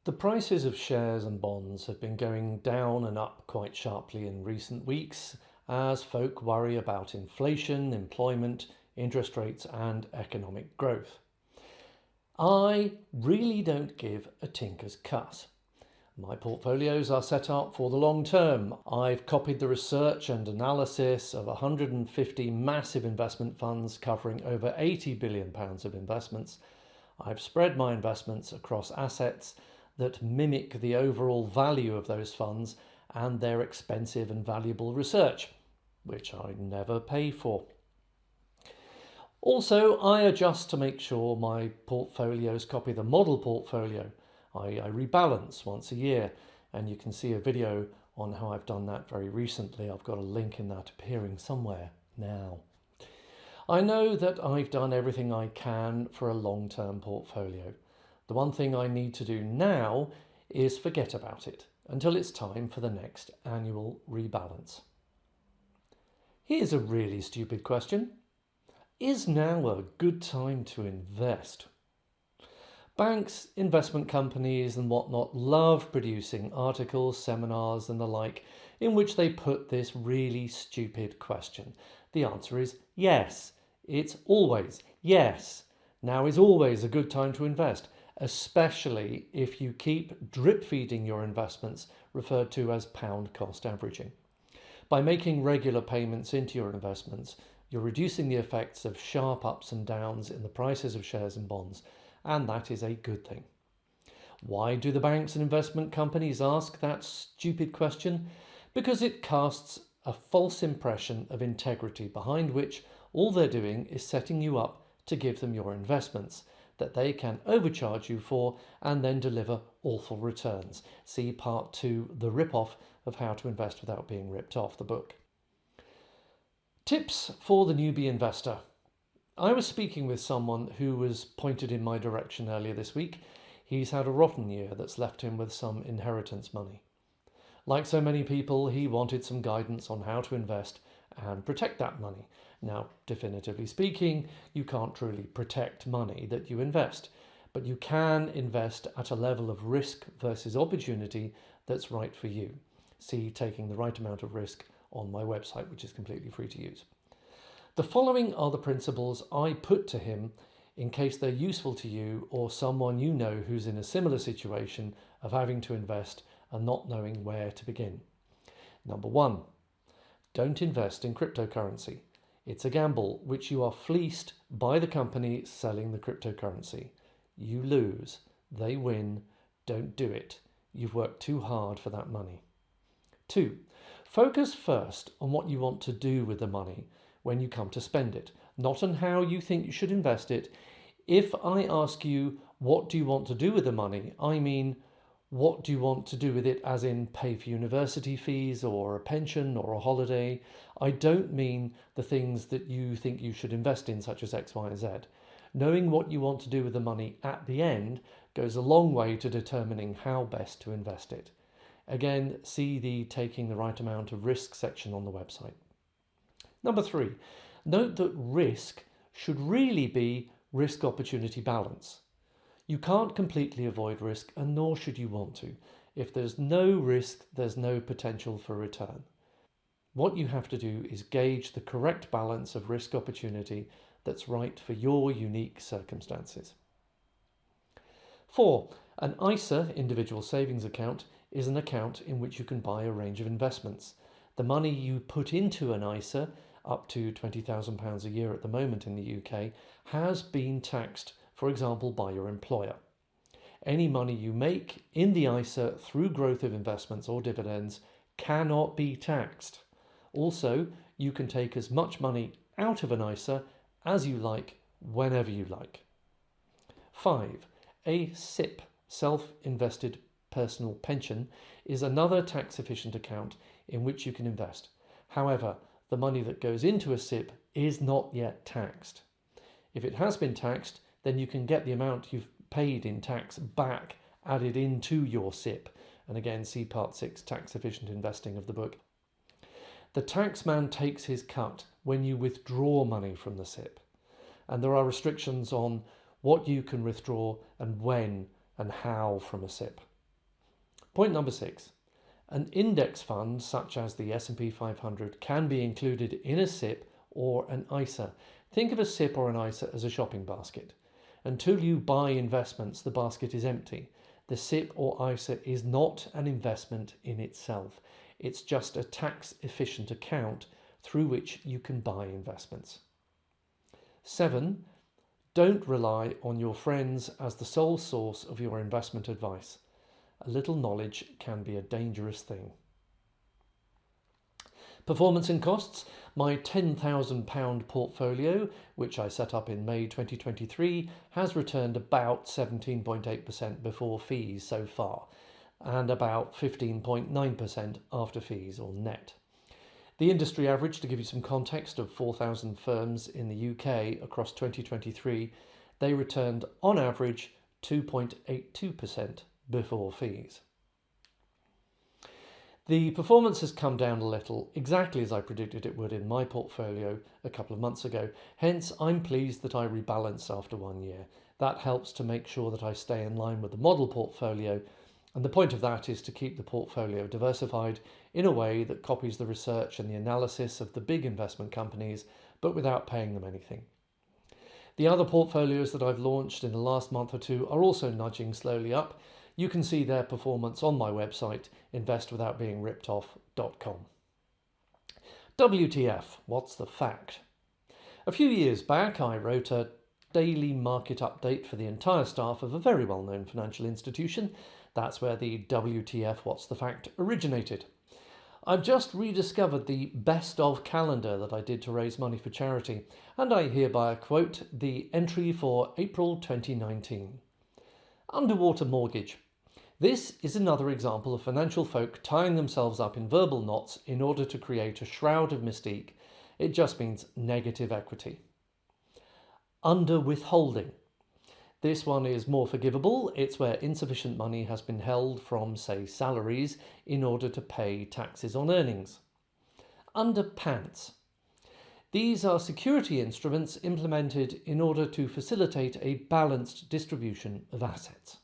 The prices of shares and bonds have been going down and up quite sharply in recent weeks as folk worry about inflation, employment, interest rates and economic growth. I really don't give a tinker's cuss. My portfolios are set up for the long term. I've copied the research and analysis of 150 massive investment funds covering over £80 billion of investments. I've spread my investments across assets that mimic the overall value of those funds and their expensive and valuable research, which I never pay for. Also, I adjust to make sure my portfolios copy the model portfolio. I rebalance once a year, and you can see a video on how I've done that very recently. I've got a link in that appearing somewhere now. I know that I've done everything I can for a long-term portfolio. The one thing I need to do now is forget about it until it's time for the next annual rebalance. Here's a really stupid question. Is now a good time to invest? Banks, investment companies and whatnot love producing articles, seminars and the like in which they put this really stupid question. The answer is yes. It's always yes. Now is always a good time to invest, especially if you keep drip feeding your investments, referred to as pound cost averaging. By making regular payments into your investments, you're reducing the effects of sharp ups and downs in the prices of shares and bonds, and that is a good thing. Why do the banks and investment companies ask that stupid question? Because it casts a false impression of integrity behind which all they're doing is setting you up to give them your investments that they can overcharge you for and then deliver awful returns. See part 2, the rip-off of how to invest without being ripped off, the book. Tips for the newbie investor. I was speaking with someone who was pointed in my direction earlier this week. He's had a rotten year that's left him with some inheritance money. Like so many people, he wanted some guidance on how to invest and protect that money. Now, definitively speaking, you can't truly protect money that you invest, but you can invest at a level of risk versus opportunity that's right for you. See Taking the Right Amount of Risk on my website, which is completely free to use. The following are the principles I put to him in case they're useful to you or someone you know who's in a similar situation of having to invest and not knowing where to begin. Number 1, don't invest in cryptocurrency. It's a gamble which you are fleeced by the company selling the cryptocurrency. You lose, they win, don't do it. You've worked too hard for that money. 2, focus first on what you want to do with the money when you come to spend it, not on how you think you should invest it. If I ask you, what do you want to do with the money? I mean, what do you want to do with it, as in pay for university fees or a pension or a holiday? I don't mean the things that you think you should invest in, such as X, Y, and Z. Knowing what you want to do with the money at the end goes a long way to determining how best to invest it. Again, see the Taking the Right Amount of Risk section on the website. Number 3, note that risk should really be risk-opportunity balance. You can't completely avoid risk, and nor should you want to. If there's no risk, there's no potential for return. What you have to do is gauge the correct balance of risk opportunity that's right for your unique circumstances. 4, an ISA, individual savings account, is an account in which you can buy a range of investments. The money you put into an ISA, up to £20,000 a year at the moment in the UK, has been taxed, for example, by your employer. Any money you make in the ISA through growth of investments or dividends cannot be taxed. Also, you can take as much money out of an ISA as you like, whenever you like. 5, a SIP, self-invested personal pension, is another tax-efficient account in which you can invest. However, the money that goes into a SIP is not yet taxed. If it has been taxed, then you can get the amount you've paid in tax back added into your SIP. And again, see part 6, tax efficient investing of the book. The taxman takes his cut when you withdraw money from the SIP. And there are restrictions on what you can withdraw and when and how from a SIP. Point number 6. An index fund such as the S&P 500 can be included in a SIP or an ISA. Think of a SIP or an ISA as a shopping basket. Until you buy investments, the basket is empty. The SIP or ISA is not an investment in itself. It's just a tax-efficient account through which you can buy investments. 7. Don't rely on your friends as the sole source of your investment advice. A little knowledge can be a dangerous thing. Performance and costs. My £10,000 portfolio, which I set up in May 2023, has returned about 17.8% before fees so far, and about 15.9% after fees or net. The industry average, to give you some context, of 4,000 firms in the UK across 2023, they returned on average 2.82% before fees. The performance has come down a little, exactly as I predicted it would in my portfolio a couple of months ago. Hence, I'm pleased that I rebalance after 1 year. That helps to make sure that I stay in line with the model portfolio, and the point of that is to keep the portfolio diversified in a way that copies the research and the analysis of the big investment companies, but without paying them anything. The other portfolios that I've launched in the last month or two are also nudging slowly up. You can see their performance on my website, investwithoutbeingripped.com. WTF, what's the fact? A few years back, I wrote a daily market update for the entire staff of a very well-known financial institution. That's where the WTF, what's the fact originated. I've just rediscovered the best of calendar that I did to raise money for charity, and I hereby quote the entry for April 2019. Underwater mortgage. This is another example of financial folk tying themselves up in verbal knots in order to create a shroud of mystique. It just means negative equity. Underwithholding. This one is more forgivable. It's where insufficient money has been held from, say, salaries in order to pay taxes on earnings. Underpants. These are security instruments implemented in order to facilitate a balanced distribution of assets.